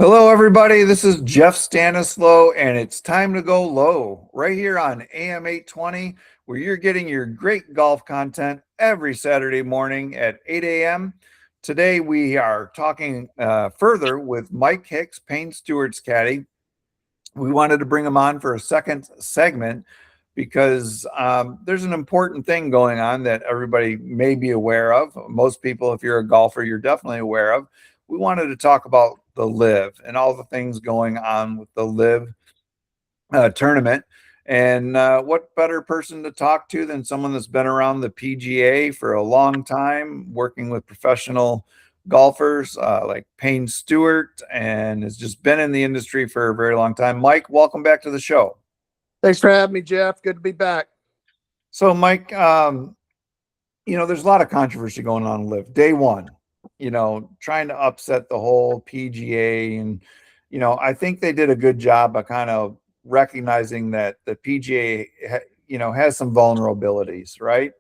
Hello, everybody. This is Jeff Stanislow, and it's time to go low right here on AM 820, where you're getting your great golf content every Saturday morning at 8 a.m. Today, we are talking further with Mike Hicks, Payne Stewart's caddy. We wanted to bring him on for a second segment because there's an important thing going on that everybody may be aware of. Most people, if you're a golfer, you're definitely aware of. We wanted to talk about the LIV and all the things going on with the LIV tournament. And what better person to talk to than someone that's been around the PGA for a long time, working with professional golfers like Payne Stewart, and has just been in the industry for a very long time. Mike, welcome back to the show. Thanks for having me, Jeff. Good to be back. So, Mike, there's a lot of controversy going on in LIV. Day one, trying to upset the whole PGA. And, I think they did a good job of kind of recognizing that the PGA, has some vulnerabilities, right?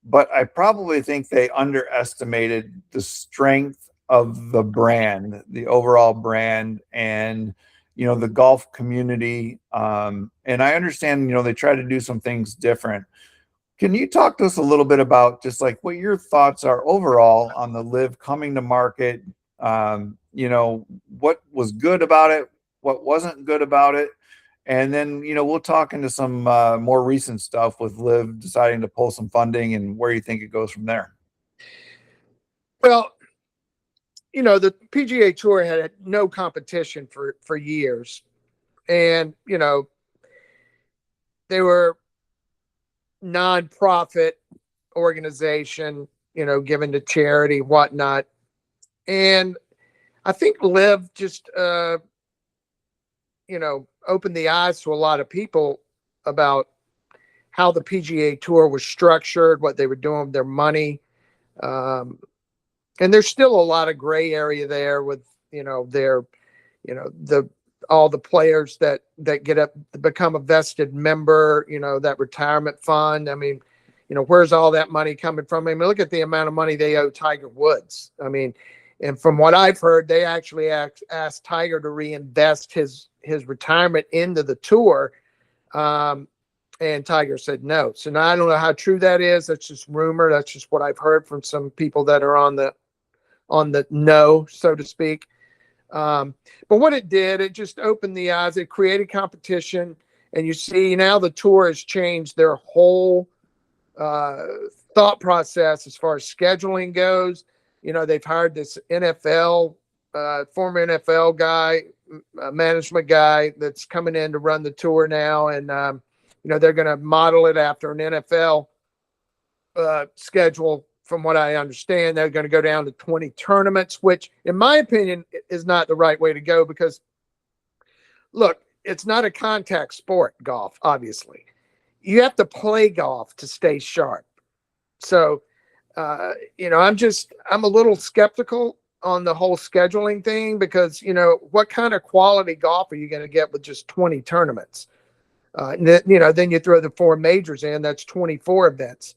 But I probably think they underestimated the strength of the brand, the overall brand, and the golf community. And I understand, they try to do some things different. Can you talk to us a little bit about just like what your thoughts are overall on the LIV coming to market? What was good about it, what wasn't good about it, and then we'll talk into some more recent stuff with LIV deciding to pull some funding and where you think it goes from there. Well, the PGA Tour had no competition for years, and they were nonprofit organization, given to charity, whatnot. And I think LIV just, opened the eyes to a lot of people about how the PGA Tour was structured, what they were doing with their money. And there's still a lot of gray area there with, all the players that get up to become a vested member, that retirement fund. I mean, where's all that money coming from? I mean, look at the amount of money they owe Tiger Woods. I mean, and from what I've heard, they actually asked Tiger to reinvest his retirement into the tour. And Tiger said no. So now I don't know how true that is. That's just rumor. That's just what I've heard from some people that are on the know, so to speak. But what it did, it just opened the eyes. It created competition. And you see now the tour has changed their whole thought process as far as scheduling goes. They've hired this former NFL guy, management guy that's coming in to run the tour now. And, they're going to model it after an NFL schedule. From what I understand, they're going to go down to 20 tournaments, which in my opinion is not the right way to go because look, it's not a contact sport, golf, obviously. You have to play golf to stay sharp. So, I'm a little skeptical on the whole scheduling thing because, what kind of quality golf are you going to get with just 20 tournaments? Then you throw the 4 majors in, that's 24 events.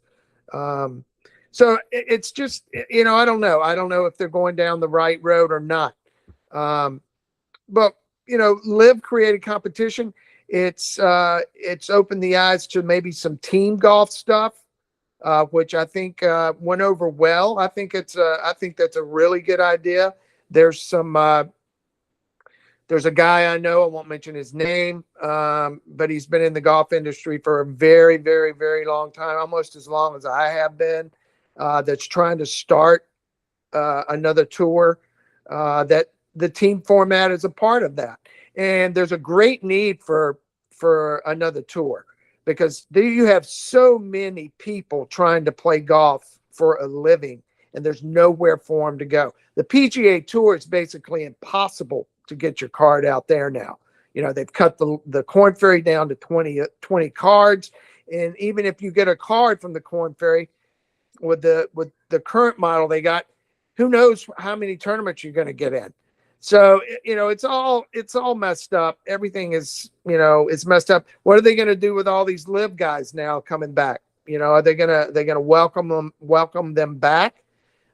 So it's just, I don't know. I don't know if they're going down the right road or not. But, LIV created competition. It's opened the eyes to maybe some team golf stuff, which I think went over well. I think that's a really good idea. There's a guy I know, I won't mention his name, but he's been in the golf industry for a very, very, very long time, almost as long as I have been. That's trying to start another tour that the team format is a part of that. And there's a great need for another tour because you have so many people trying to play golf for a living and there's nowhere for them to go. The PGA Tour is basically impossible to get your card out there now. They've cut the Corn Ferry down to 20 cards. And even if you get a card from the Corn Ferry, with the current model they got, who knows how many tournaments you're going to get in. So, it's all messed up. Everything is, it's messed up. What are they going to do with all these LIV guys now coming back? Are they going to welcome them back?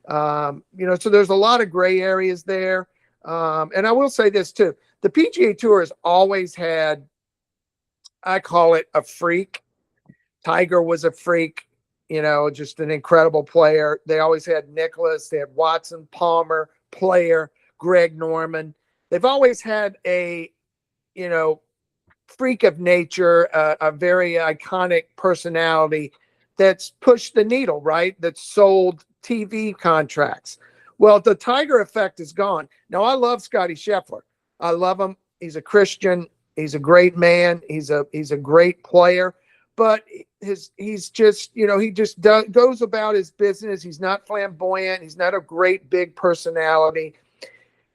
So there's a lot of gray areas there. And I will say this too. The PGA Tour has always had, I call it a freak. Tiger was a freak, just an incredible player. They always had Nicholas, they had Watson, Palmer, Player, Greg Norman. They've always had a, freak of nature, a very iconic personality that's pushed the needle, right? That's sold TV contracts. Well, the Tiger effect is gone. Now, I love Scotty Scheffler. I love him. He's a Christian. He's a great man. He's a great player. But he's just, he just goes about his business. He's not flamboyant. He's not a great big personality.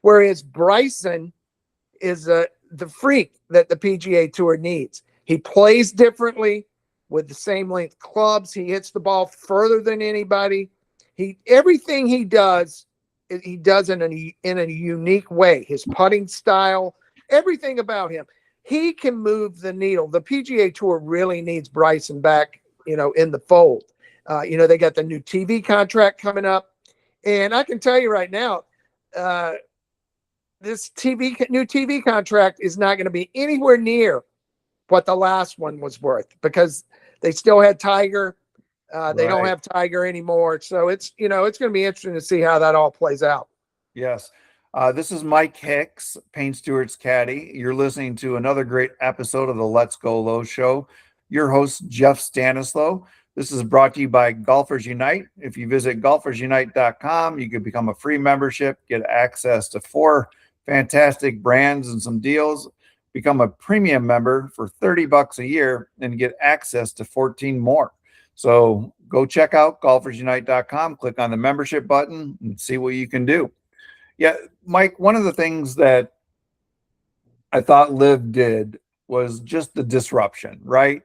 Whereas Bryson is the freak that the PGA Tour needs. He plays differently with the same length clubs. He hits the ball further than anybody. Everything he does in a unique way. His putting style, everything about him. He can move the needle. The PGA Tour really needs Bryson back, in the fold. They got the new TV contract coming up. And I can tell you right now, this new TV contract is not going to be anywhere near what the last one was worth, because they still had Tiger. They don't have Tiger anymore. So it's going to be interesting to see how that all plays out. Yes. This is Mike Hicks, Payne Stewart's caddy. You're listening to another great episode of the Let's Go Low show. Your host, Jeff Stanislow. This is brought to you by Golfers Unite. If you visit golfersunite.com, you can become a free membership, get access to 4 fantastic brands and some deals, become a premium member for $30 a year, and get access to 14 more. So go check out golfersunite.com, click on the membership button, and see what you can do. Yeah, Mike, one of the things that I thought LIV did was just the disruption, right?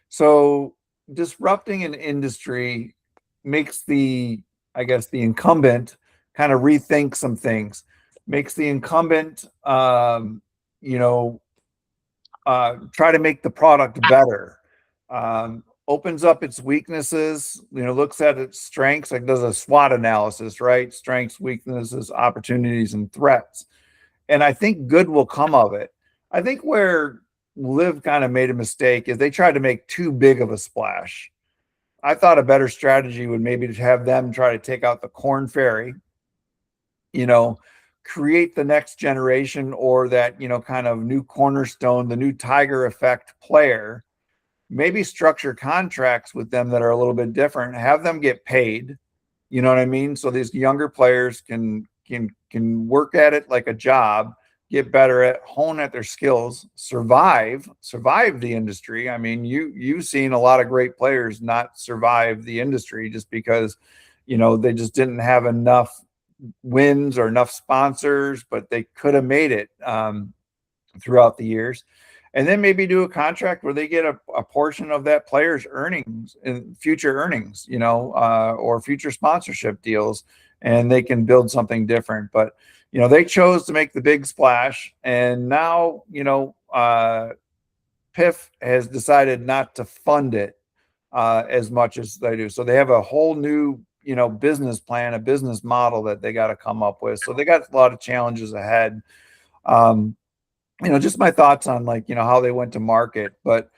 So disrupting an industry makes the incumbent kind of rethink some things, makes the incumbent, try to make the product better, opens up its weaknesses, looks at its strengths, like does a SWOT analysis, right? Strengths, weaknesses, opportunities, and threats. And I think good will come of it. I think where LIV kind of made a mistake is they tried to make too big of a splash. I thought a better strategy would maybe to have them try to take out the Corn Ferry, create the next generation, or that, kind of new cornerstone, the new Tiger effect player. Maybe structure contracts with them that are a little bit different, have them get paid, you know what I mean? So these younger players can work at it like a job, get better at, hone at their skills, survive the industry. I mean, you've seen a lot of great players not survive the industry just because, they just didn't have enough wins or enough sponsors, but they could have made it throughout the years. And then maybe do a contract where they get a portion of that player's earnings and future earnings, or future sponsorship deals, and they can build something different. But, they chose to make the big splash. And now, PIF has decided not to fund it as much as they do. So they have a whole new, business plan, a business model that they got to come up with. So they got a lot of challenges ahead. Just my thoughts on how they went to market. But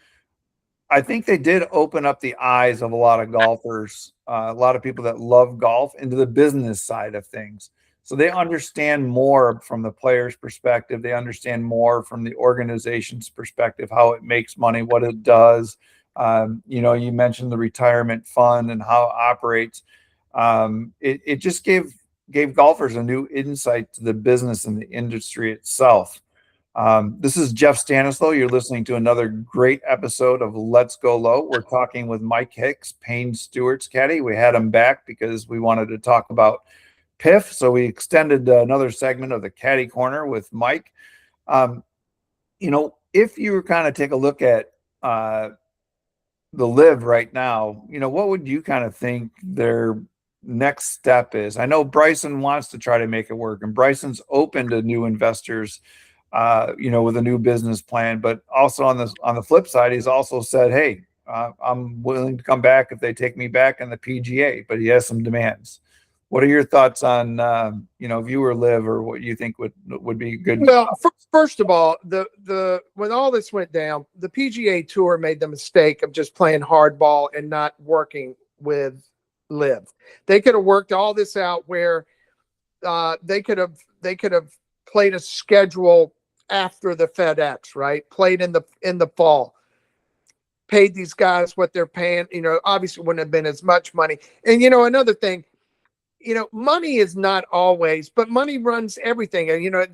I think they did open up the eyes of a lot of golfers, a lot of people that love golf, into the business side of things. So they understand more from the player's perspective. They understand more from the organization's perspective, how it makes money, what it does. You mentioned the retirement fund and how it operates. It just gave golfers a new insight to the business and the industry itself. This is Jeff Stanislow. You're listening to another great episode of Let's Go Low. We're talking with Mike Hicks, Payne Stewart's caddy. We had him back because we wanted to talk about PIF, so we extended another segment of the Caddy Corner with Mike. If you were kind of take a look at the LIV right now, what would you kind of think their next step is? I know Bryson wants to try to make it work, and Bryson's open to new investors, with a new business plan. But also on the flip side, he's also said, hey, I'm willing to come back if they take me back in the PGA, but he has some demands. What are your thoughts on if you were LIV, or what you think would be good? Well, first of all, the when all this went down, the PGA Tour made the mistake of just playing hardball and not working with LIV. They could have worked all this out where they could have played a schedule after the FedEx, right? Played in the fall, paid these guys what they're paying. Obviously wouldn't have been as much money. And another thing, money is not always, but money runs everything. And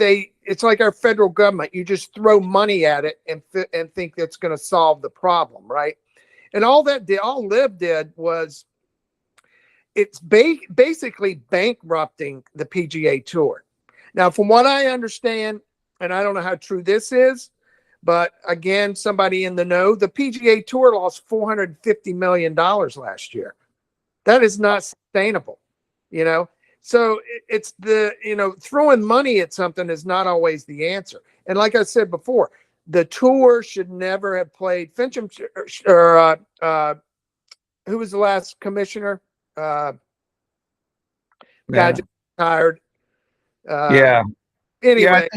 it's like our federal government. You just throw money at it and think that's going to solve the problem, right? And all LIV did was it's basically bankrupting the PGA Tour. Now, from what I understand, and I don't know how true this is, but again, somebody in the know, the PGA Tour lost $450 million last year. That is not sustainable, So it's throwing money at something is not always the answer. And like I said before, the tour should never have played Fincham or who was the last commissioner? Guy just retired. Yeah. Anyway,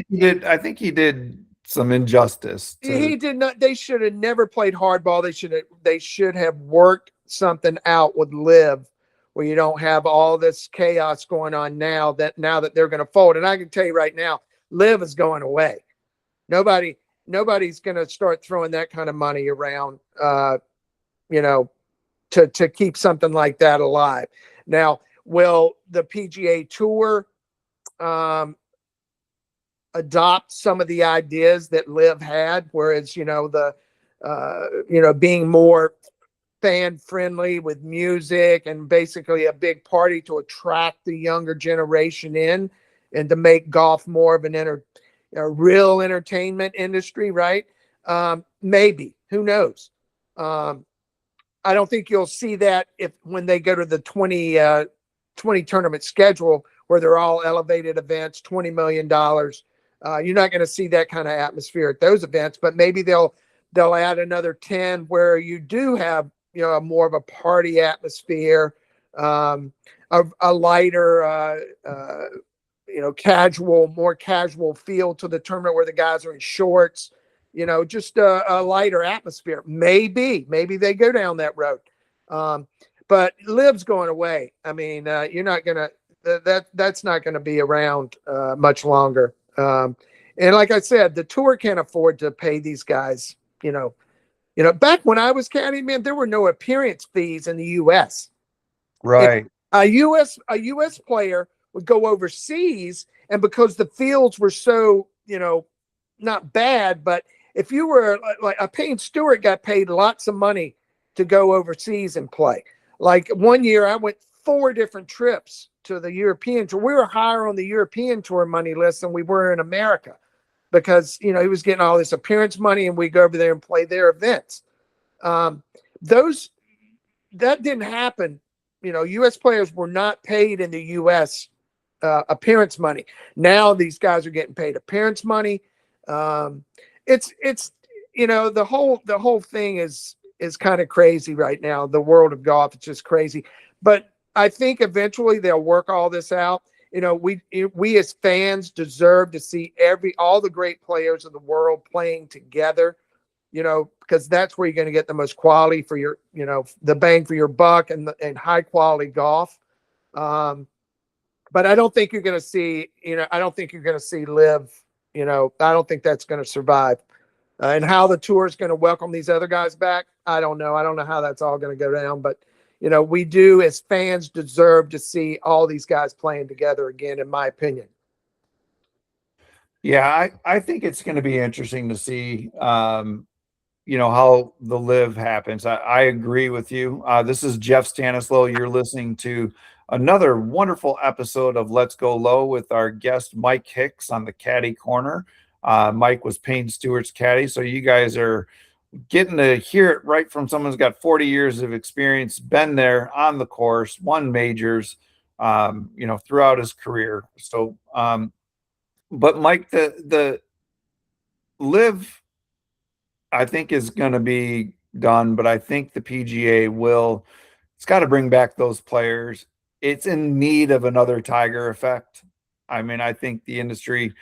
I think he did some injustice. He did not. They should have never played hardball. They should have worked something out with LIV, where you don't have all this chaos going on now that they're going to fold. And I can tell you right now, LIV is going away. Nobody's going to start throwing that kind of money around, to keep something like that alive. Now, will the PGA Tour adopt some of the ideas that LIV had, whereas being more fan friendly with music and basically a big party to attract the younger generation in, and to make golf more of a real entertainment industry, right? Maybe, who knows? I don't think you'll see that when they go to the 20 tournament schedule, where they're all elevated events, $20 million. You're not going to see that kind of atmosphere at those events, but maybe they'll add another 10 where you do have, more of a party atmosphere, a lighter, more casual feel to the tournament, where the guys are in shorts, just a lighter atmosphere. Maybe they go down that road. But LIV's going away. I mean, you're not going to, that's not going to be around much longer. And like I said, the tour can't afford to pay these guys, back when I was caddying, man, there were no appearance fees in the U.S. Right. A U.S. player would go overseas, and because the fields were so, not bad, but if you were like a Payne Stewart got paid lots of money to go overseas and play. Like one year I went 4 different trips to the European tour. We were higher on the European tour money list than we were in America, because, he was getting all this appearance money, and we go over there and play their events. That didn't happen. U.S. players were not paid in the U.S. Appearance money. Now these guys are getting paid appearance money. It's the whole thing is kind of crazy right now. The world of golf, it's just crazy. But I think eventually they'll work all this out. We as fans deserve to see all the great players of the world playing together, because that's where you're going to get the most quality for your, the bang for your buck, and high quality golf. But I don't think you're going to see, I don't think you're going to see LIV, I don't think that's going to survive. And how the tour is going to welcome these other guys back, I don't know. I don't know how that's all going to go down, but we do as fans deserve to see all these guys playing together again, in my opinion. Yeah, I think it's going to be interesting to see, how the LIV happens. I agree with you. This is Jeff Stanislow. You're listening to another wonderful episode of Let's Go Low with our guest, Mike Hicks, on the Caddy Corner. Mike was Payne Stewart's caddy, so you guys are getting to hear it right from someone who's got 40 years of experience, been there on the course, won majors, throughout his career. So, but Mike, the LIV, I think, is going to be done, but I think the PGA it's got to bring back those players. it's in need of another Tiger effect. I mean, I think the industry,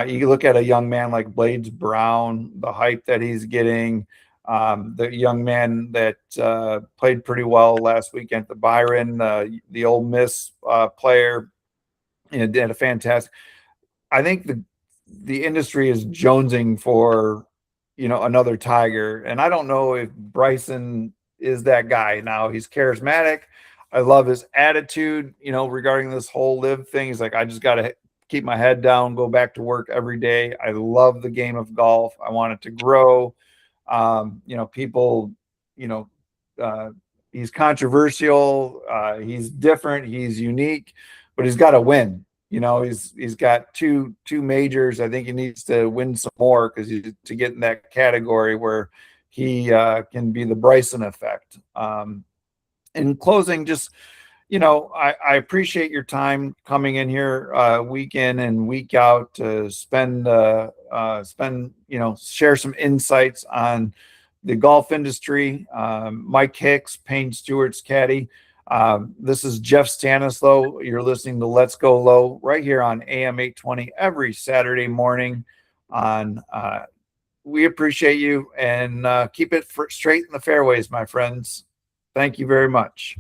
you look at a young man like Blades Brown, the hype that he's getting, the young man that played pretty well last weekend, the Byron, the Ole Miss player, and did a fantastic. I think the industry is jonesing for, another Tiger, and I don't know if Bryson is that guy. Now he's charismatic. I love his attitude, regarding this whole live thing. He's like, I just got to keep my head down, go back to work every day. I love the game of golf. I want it to grow. People, you know, uh, he's controversial. He's different. He's unique, but he's got to win. He's got two majors. I think he needs to win some more because to get in that category where he can be the Bryson effect. In closing, just I appreciate your time coming in here week in and week out to share some insights on the golf industry. Mike Hicks, Payne Stewart's caddy. This is Jeff Stanislow. You're listening to Let's Go Low right here on AM 820 every Saturday morning. We appreciate you, and keep it straight in the fairways, my friends. Thank you very much.